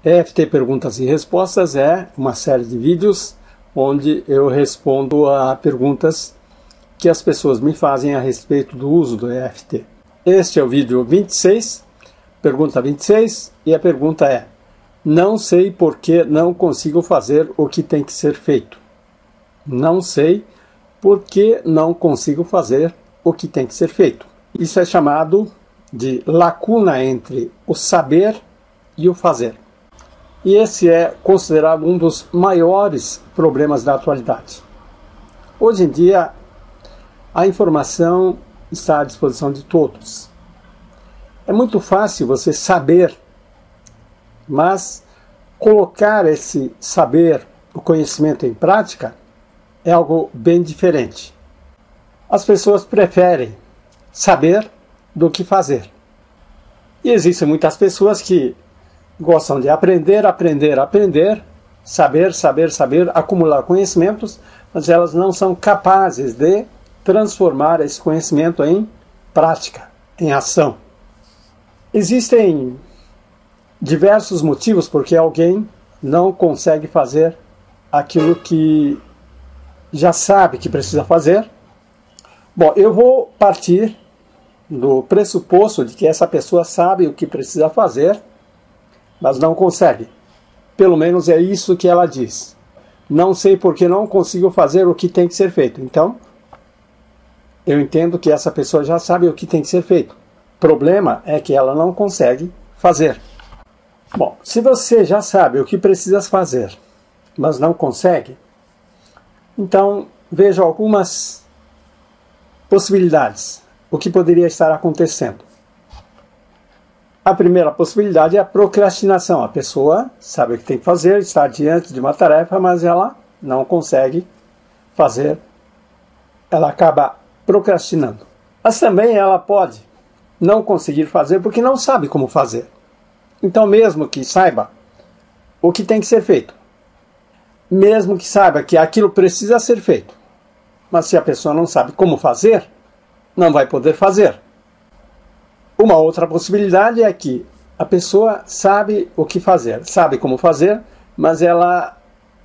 EFT Perguntas e Respostas é uma série de vídeos onde eu respondo a perguntas que as pessoas me fazem a respeito do uso do EFT. Este é o vídeo 26, pergunta 26, e a pergunta é: não sei por que não consigo fazer o que tem que ser feito. Não sei por que não consigo fazer o que tem que ser feito. Isso é chamado de lacuna entre o saber e o fazer. E esse é considerado um dos maiores problemas da atualidade. Hoje em dia, a informação está à disposição de todos. É muito fácil você saber, mas colocar esse saber, o conhecimento em prática, é algo bem diferente. As pessoas preferem saber do que fazer. E existem muitas pessoas que gostam de aprender, saber, acumular conhecimentos, mas elas não são capazes de transformar esse conhecimento em prática, em ação. Existem diversos motivos porque alguém não consegue fazer aquilo que já sabe que precisa fazer. Bom, eu vou partir do pressuposto de que essa pessoa sabe o que precisa fazer, mas não consegue. Pelo menos é isso que ela diz. Não sei porque não consigo fazer o que tem que ser feito. Então, eu entendo que essa pessoa já sabe o que tem que ser feito. O problema é que ela não consegue fazer. Bom, se você já sabe o que precisa fazer, mas não consegue, então veja algumas possibilidades. O que poderia estar acontecendo? A primeira possibilidade é a procrastinação. A pessoa sabe o que tem que fazer, está diante de uma tarefa, mas ela não consegue fazer. Ela acaba procrastinando. Mas também ela pode não conseguir fazer porque não sabe como fazer. Então, mesmo que saiba o que tem que ser feito, mesmo que saiba que aquilo precisa ser feito, mas se a pessoa não sabe como fazer, não vai poder fazer. Uma outra possibilidade é que a pessoa sabe o que fazer, sabe como fazer, mas ela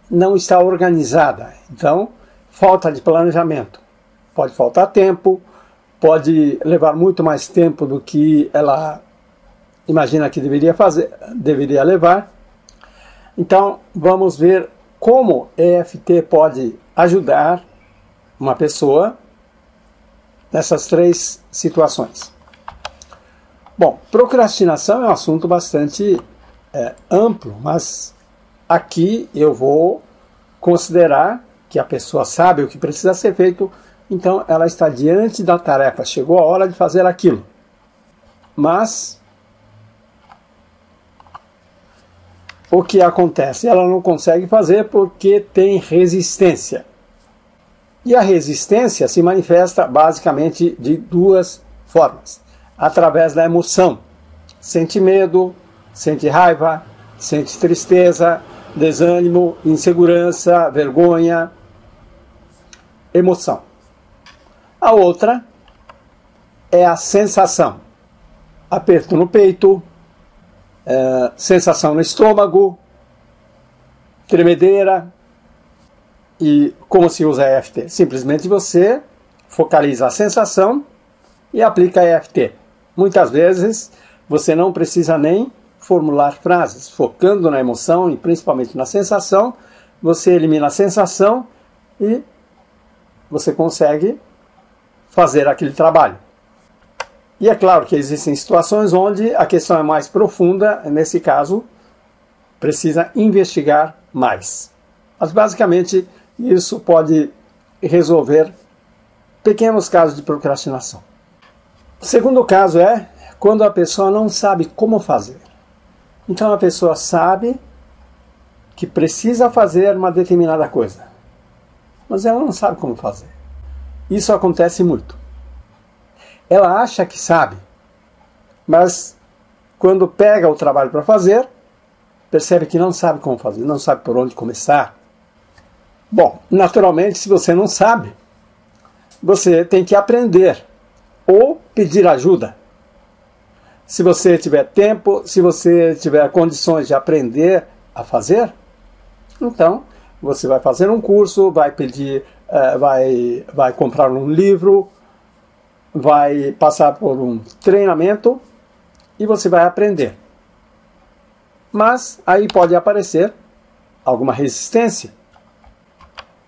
não está organizada. Então, falta de planejamento. Pode faltar tempo, pode levar muito mais tempo do que ela imagina que deveria levar. Então, vamos ver como EFT pode ajudar uma pessoa nessas três situações. Bom, procrastinação é um assunto bastante amplo, mas aqui eu vou considerar que a pessoa sabe o que precisa ser feito, então ela está diante da tarefa, chegou a hora de fazer aquilo. Mas o que acontece? Ela não consegue fazer porque tem resistência. E a resistência se manifesta basicamente de duas formas. Através da emoção. Sente medo, sente raiva, sente tristeza, desânimo, insegurança, vergonha, emoção. A outra é a sensação. Aperto no peito, sensação no estômago, tremedeira. E como se usa EFT? Simplesmente você focaliza a sensação e aplica EFT. Muitas vezes você não precisa nem formular frases. Focando na emoção e principalmente na sensação, você elimina a sensação e você consegue fazer aquele trabalho. E é claro que existem situações onde a questão é mais profunda, nesse caso, precisa investigar mais. Mas basicamente isso pode resolver pequenos casos de procrastinação. O segundo caso é quando a pessoa não sabe como fazer. Então a pessoa sabe que precisa fazer uma determinada coisa, mas ela não sabe como fazer. Isso acontece muito. Ela acha que sabe, mas quando pega o trabalho para fazer, percebe que não sabe como fazer, não sabe por onde começar. Bom, naturalmente, se você não sabe, você tem que aprender ou pedir ajuda. Se você tiver tempo, se você tiver condições de aprender a fazer, então você vai fazer um curso, vai pedir, vai comprar um livro, vai passar por um treinamento e você vai aprender. Mas aí pode aparecer alguma resistência.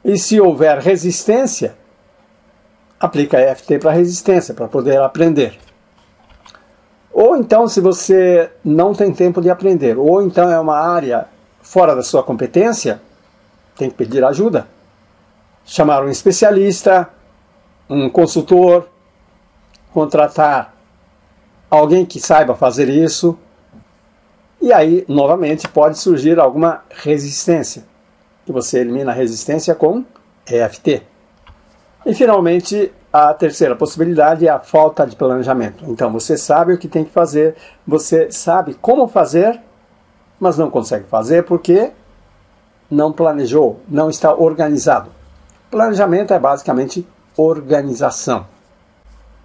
E se houver resistência, aplica EFT para resistência, para poder aprender. Ou então, se você não tem tempo de aprender, ou então é uma área fora da sua competência, tem que pedir ajuda. Chamar um especialista, um consultor, contratar alguém que saiba fazer isso. E aí, novamente, pode surgir alguma resistência. E você elimina a resistência com EFT. E, finalmente, a terceira possibilidade é a falta de planejamento. Então, você sabe o que tem que fazer, você sabe como fazer, mas não consegue fazer porque não planejou, não está organizado. Planejamento é basicamente organização.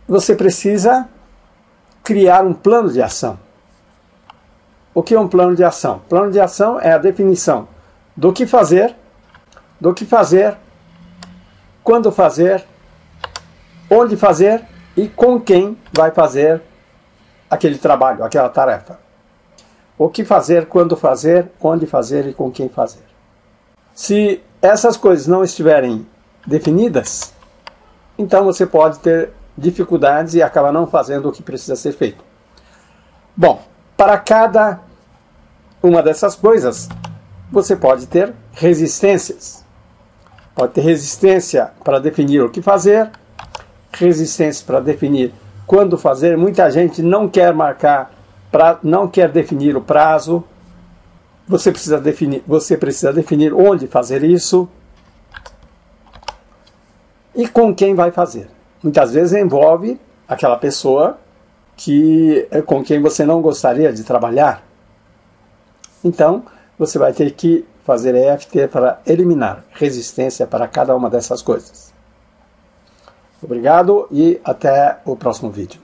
Você precisa criar um plano de ação. O que é um plano de ação? Plano de ação é a definição do que fazer, quando fazer, onde fazer e com quem vai fazer aquele trabalho, aquela tarefa. O que fazer, quando fazer, onde fazer e com quem fazer. Se essas coisas não estiverem definidas, então você pode ter dificuldades e acabar não fazendo o que precisa ser feito. Bom, para cada uma dessas coisas, você pode ter resistências. Pode ter resistência para definir o que fazer, resistência para definir quando fazer. Muita gente não quer não quer definir o prazo. Você precisa definir onde fazer isso e com quem vai fazer. Muitas vezes envolve aquela pessoa com quem você não gostaria de trabalhar. Então, você vai ter que fazer EFT para eliminar resistência para cada uma dessas coisas. Obrigado e até o próximo vídeo.